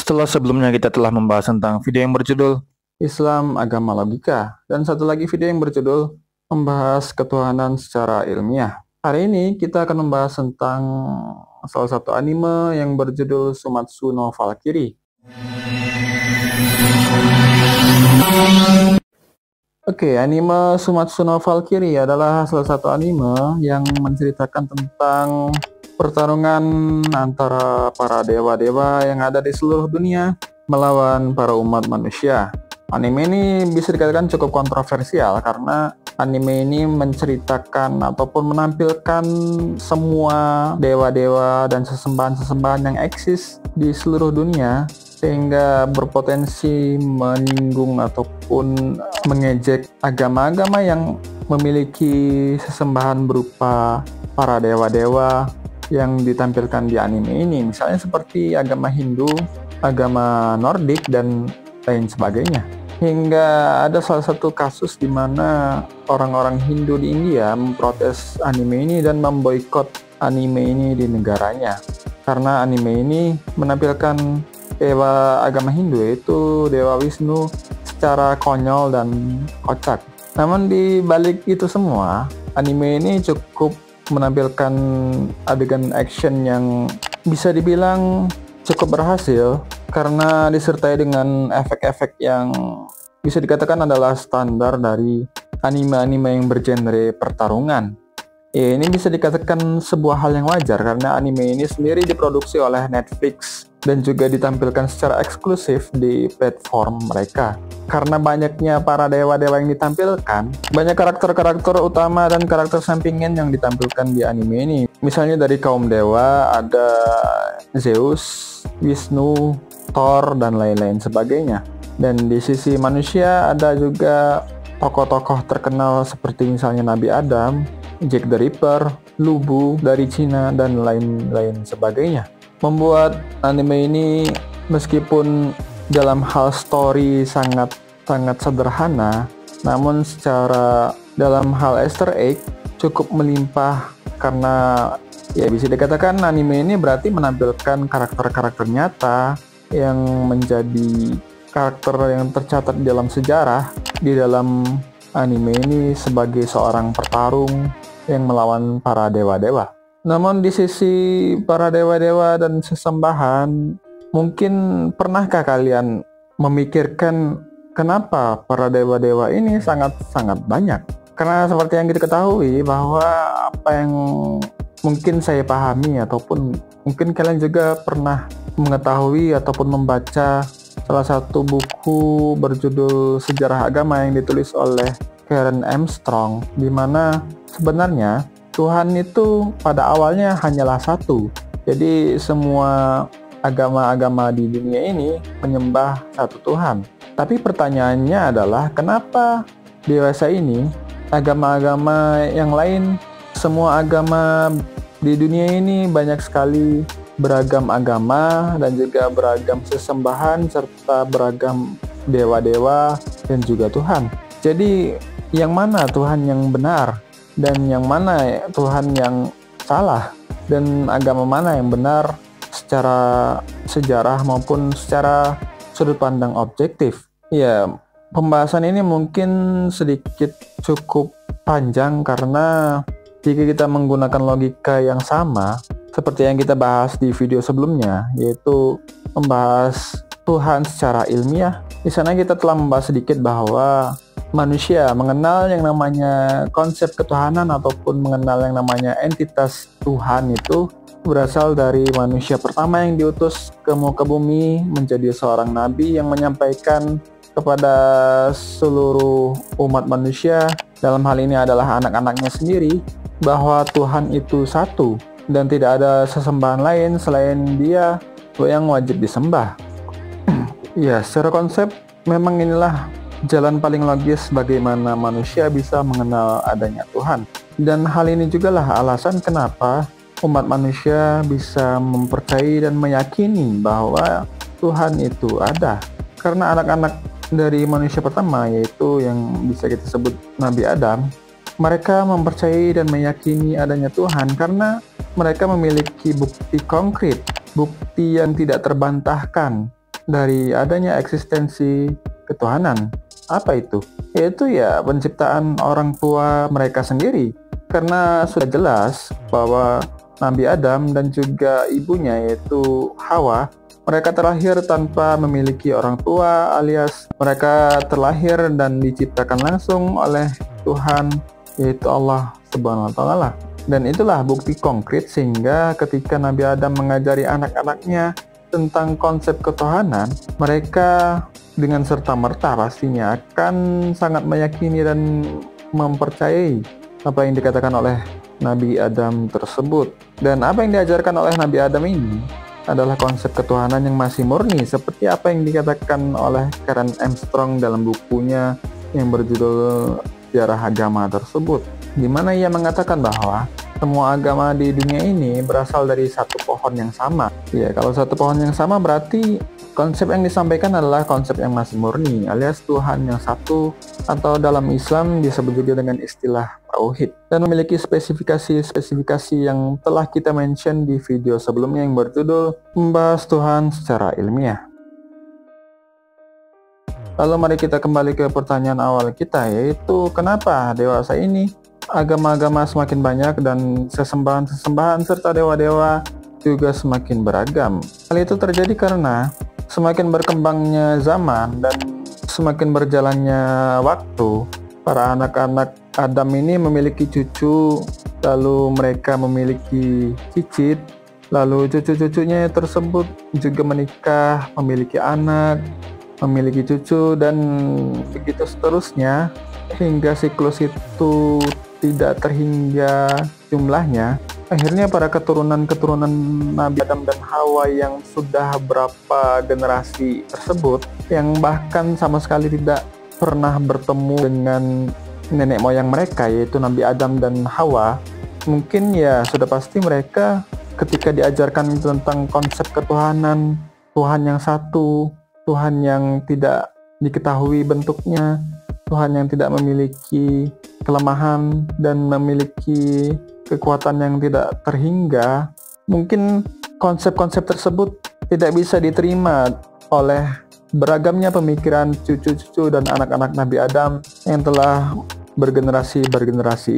Setelah sebelumnya kita telah membahas tentang video yang berjudul Islam Agama Logika, dan satu lagi video yang berjudul membahas ketuhanan secara ilmiah. Hari ini kita akan membahas tentang salah satu anime yang berjudul Sumatsu no Valkyrie. Anime Sumatsu no Valkyrie adalah salah satu anime yang menceritakan tentang pertarungan antara para dewa-dewa yang ada di seluruh dunia melawan para umat manusia. Anime ini bisa dikatakan cukup kontroversial karena anime ini menceritakan ataupun menampilkan semua dewa-dewa dan sesembahan-sesembahan yang eksis di seluruh dunia, sehingga berpotensi menyinggung ataupun mengejek agama-agama yang memiliki sesembahan berupa para dewa-dewa yang ditampilkan di anime ini, misalnya seperti agama Hindu, agama Nordik, dan lain sebagainya. Hingga ada salah satu kasus di mana orang-orang Hindu di India memprotes anime ini dan memboikot anime ini di negaranya, karena anime ini menampilkan dewa agama Hindu, yaitu Dewa Wisnu, secara konyol dan kocak. Namun di balik itu semua, anime ini cukup menampilkan adegan action yang bisa dibilang cukup berhasil karena disertai dengan efek-efek yang bisa dikatakan adalah standar dari anime-anime yang bergenre pertarungan. Ini bisa dikatakan sebuah hal yang wajar karena anime ini sendiri diproduksi oleh Netflix dan juga ditampilkan secara eksklusif di platform mereka. Karena banyaknya para dewa-dewa yang ditampilkan, banyak karakter-karakter utama dan karakter sampingan yang ditampilkan di anime ini. Misalnya dari kaum dewa ada Zeus, Wisnu, Thor, dan lain-lain sebagainya. Dan di sisi manusia ada juga tokoh-tokoh terkenal seperti misalnya Nabi Adam, Jack the Ripper, Lu Bu dari Cina, dan lain-lain sebagainya. Membuat anime ini meskipun dalam hal story sangat sederhana, namun secara dalam hal Easter egg cukup melimpah, karena ya bisa dikatakan anime ini berarti menampilkan karakter-karakter nyata yang menjadi karakter yang tercatat dalam sejarah di dalam anime ini sebagai seorang petarung yang melawan para dewa-dewa. Namun di sisi para dewa-dewa dan sesembahan, mungkin pernahkah kalian memikirkan kenapa para dewa-dewa ini sangat banyak? Karena seperti yang kita ketahui bahwa apa yang mungkin saya pahami ataupun mungkin kalian juga pernah mengetahui ataupun membaca salah satu buku berjudul Sejarah Agama yang ditulis oleh Karen Armstrong, di mana sebenarnya Tuhan itu pada awalnya hanyalah satu. Jadi semua agama-agama di dunia ini menyembah satu Tuhan. Tapi pertanyaannya adalah kenapa dewasa ini, agama-agama yang lain, semua agama di dunia ini banyak sekali beragam agama dan juga beragam sesembahan serta beragam dewa-dewa dan juga Tuhan. Jadi yang mana Tuhan yang benar dan yang mana Tuhan yang salah, dan agama mana yang benar secara sejarah maupun secara sudut pandang objektif? Ya, pembahasan ini mungkin sedikit cukup panjang karena jika kita menggunakan logika yang sama seperti yang kita bahas di video sebelumnya, yaitu membahas Tuhan secara ilmiah, di sana kita telah membahas sedikit bahwa manusia mengenal yang namanya konsep ketuhanan ataupun mengenal yang namanya entitas Tuhan itu berasal dari manusia pertama yang diutus ke muka bumi menjadi seorang nabi yang menyampaikan kepada seluruh umat manusia, dalam hal ini adalah anak-anaknya sendiri, bahwa Tuhan itu satu dan tidak ada sesembahan lain selain Dia yang wajib disembah. Ya, secara konsep memang inilah jalan paling logis bagaimana manusia bisa mengenal adanya Tuhan. Dan hal ini juga lah alasan kenapa umat manusia bisa mempercayai dan meyakini bahwa Tuhan itu ada. Karena anak-anak dari manusia pertama, yaitu yang bisa kita sebut Nabi Adam, mereka mempercayai dan meyakini adanya Tuhan karena mereka memiliki bukti konkret, bukti yang tidak terbantahkan dari adanya eksistensi ketuhanan. Apa itu? Yaitu ya penciptaan orang tua mereka sendiri. Karena sudah jelas bahwa Nabi Adam dan juga ibunya yaitu Hawa, mereka terlahir tanpa memiliki orang tua, alias mereka terlahir dan diciptakan langsung oleh Tuhan, yaitu Allah Subhanahu wa Ta'ala. Dan itulah bukti konkret sehingga ketika Nabi Adam mengajari anak-anaknya tentang konsep ketuhanan, mereka dengan serta-merta pastinya akan sangat meyakini dan mempercayai apa yang dikatakan oleh Nabi Adam tersebut. Dan apa yang diajarkan oleh Nabi Adam ini adalah konsep ketuhanan yang masih murni, seperti apa yang dikatakan oleh Karen Armstrong dalam bukunya yang berjudul Sejarah Agama tersebut, di mana ia mengatakan bahwa semua agama di dunia ini berasal dari satu pohon yang sama. Ya, kalau satu pohon yang sama berarti konsep yang disampaikan adalah konsep yang masih murni, alias Tuhan yang satu, atau dalam Islam disebut juga dengan istilah tauhid, dan memiliki spesifikasi yang telah kita mention di video sebelumnya yang berjudul Membahas Tuhan Secara Ilmiah. Lalu mari kita kembali ke pertanyaan awal kita, yaitu kenapa dewasa ini agama-agama semakin banyak dan sesembahan-sesembahan serta dewa-dewa juga semakin beragam. Hal itu terjadi karena semakin berkembangnya zaman dan semakin berjalannya waktu, para anak-anak Adam ini memiliki cucu, lalu mereka memiliki cicit, lalu cucu-cucunya tersebut juga menikah, memiliki anak, memiliki cucu, dan begitu seterusnya hingga siklus itu tidak terhingga jumlahnya. Akhirnya para keturunan-keturunan Nabi Adam dan Hawa yang sudah berapa generasi tersebut, yang bahkan sama sekali tidak pernah bertemu dengan nenek moyang mereka, yaitu Nabi Adam dan Hawa, mungkin ya sudah pasti mereka ketika diajarkan tentang konsep ketuhanan, Tuhan yang satu, Tuhan yang tidak diketahui bentuknya, Tuhan yang tidak memiliki kelemahan dan memiliki kekuatan yang tidak terhingga, mungkin konsep-konsep tersebut tidak bisa diterima oleh beragamnya pemikiran cucu-cucu dan anak-anak Nabi Adam yang telah bergenerasi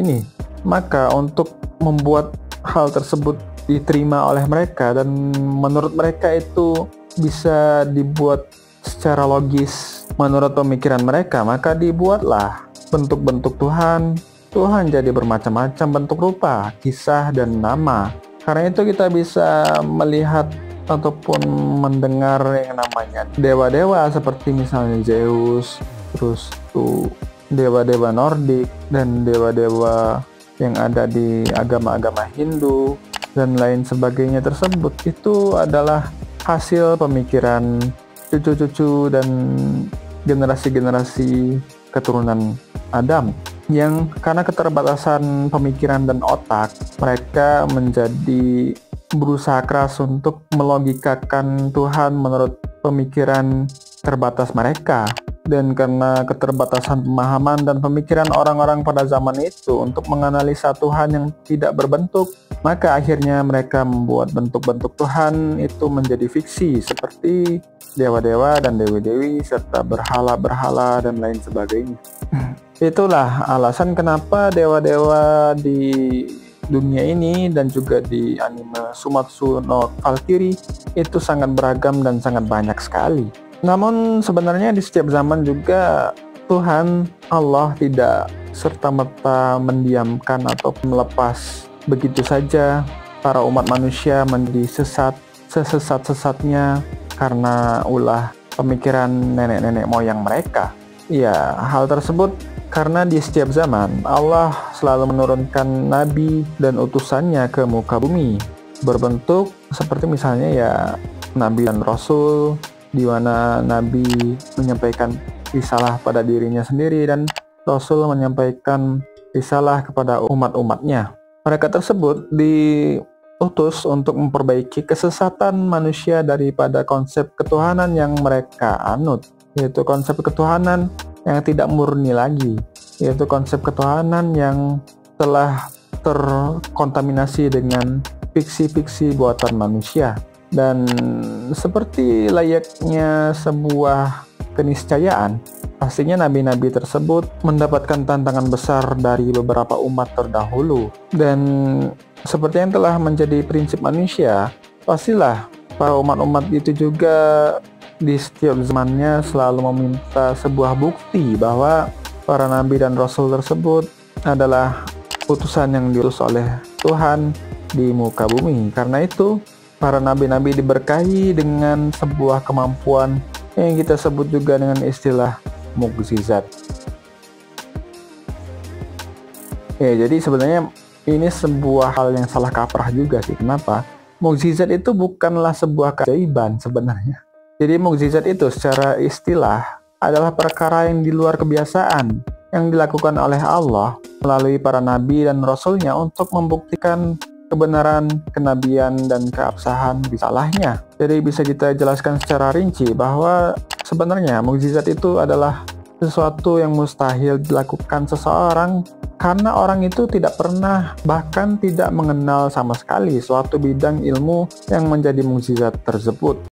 ini. Maka untuk membuat hal tersebut diterima oleh mereka dan menurut mereka itu bisa dibuat secara logis menurut pemikiran mereka, maka dibuatlah bentuk-bentuk Tuhan. Tuhan jadi bermacam-macam bentuk, rupa, kisah, dan nama. Karena itu kita bisa melihat ataupun mendengar yang namanya dewa-dewa seperti misalnya Zeus, terus tuh dewa-dewa Nordik dan dewa-dewa yang ada di agama-agama Hindu dan lain sebagainya tersebut. Itu adalah hasil pemikiran cucu-cucu dan generasi-generasi keturunan Adam, yang karena keterbatasan pemikiran dan otak, mereka menjadi berusaha keras untuk melogikakan Tuhan menurut pemikiran terbatas mereka. Dan karena keterbatasan pemahaman dan pemikiran orang-orang pada zaman itu untuk menganalisa Tuhan yang tidak berbentuk, maka akhirnya mereka membuat bentuk-bentuk Tuhan itu menjadi fiksi seperti dewa-dewa dan dewi-dewi serta berhala-berhala dan lain sebagainya. Itulah alasan kenapa dewa-dewa di dunia ini dan juga di anime Sumatsu no Valkyrie itu sangat beragam dan sangat banyak sekali. Namun sebenarnya di setiap zaman juga Tuhan Allah tidak serta-merta mendiamkan atau melepas begitu saja para umat manusia menjadi sesat-sesatnya karena ulah pemikiran nenek-nenek moyang mereka. Ya, hal tersebut karena di setiap zaman Allah selalu menurunkan nabi dan utusannya ke muka bumi berbentuk seperti misalnya ya nabi dan rasul, di mana nabi menyampaikan risalah pada dirinya sendiri dan rasul menyampaikan risalah kepada umat-umatnya. Mereka tersebut diutus untuk memperbaiki kesesatan manusia daripada konsep ketuhanan yang mereka anut, yaitu konsep ketuhanan yang tidak murni lagi, yaitu konsep ketuhanan yang telah terkontaminasi dengan fiksi-fiksi buatan manusia. Dan seperti layaknya sebuah keniscayaan, pastinya nabi-nabi tersebut mendapatkan tantangan besar dari beberapa umat terdahulu. Dan seperti yang telah menjadi prinsip manusia, pastilah para umat-umat itu juga di setiap zamannya selalu meminta sebuah bukti bahwa para nabi dan rasul tersebut adalah utusan yang diutus oleh Tuhan di muka bumi. Karena itu, para nabi-nabi diberkahi dengan sebuah kemampuan yang kita sebut juga dengan istilah mukjizat. Jadi sebenarnya ini sebuah hal yang salah kaprah juga sih. Kenapa? Mukjizat itu bukanlah sebuah keajaiban sebenarnya. Jadi mukjizat itu secara istilah adalah perkara yang di luar kebiasaan yang dilakukan oleh Allah melalui para nabi dan rasulnya untuk membuktikan kebenaran, kenabian, dan keabsahan risalahnya. Jadi bisa kita jelaskan secara rinci bahwa sebenarnya mukjizat itu adalah sesuatu yang mustahil dilakukan seseorang karena orang itu tidak pernah, bahkan tidak mengenal sama sekali suatu bidang ilmu yang menjadi mukjizat tersebut.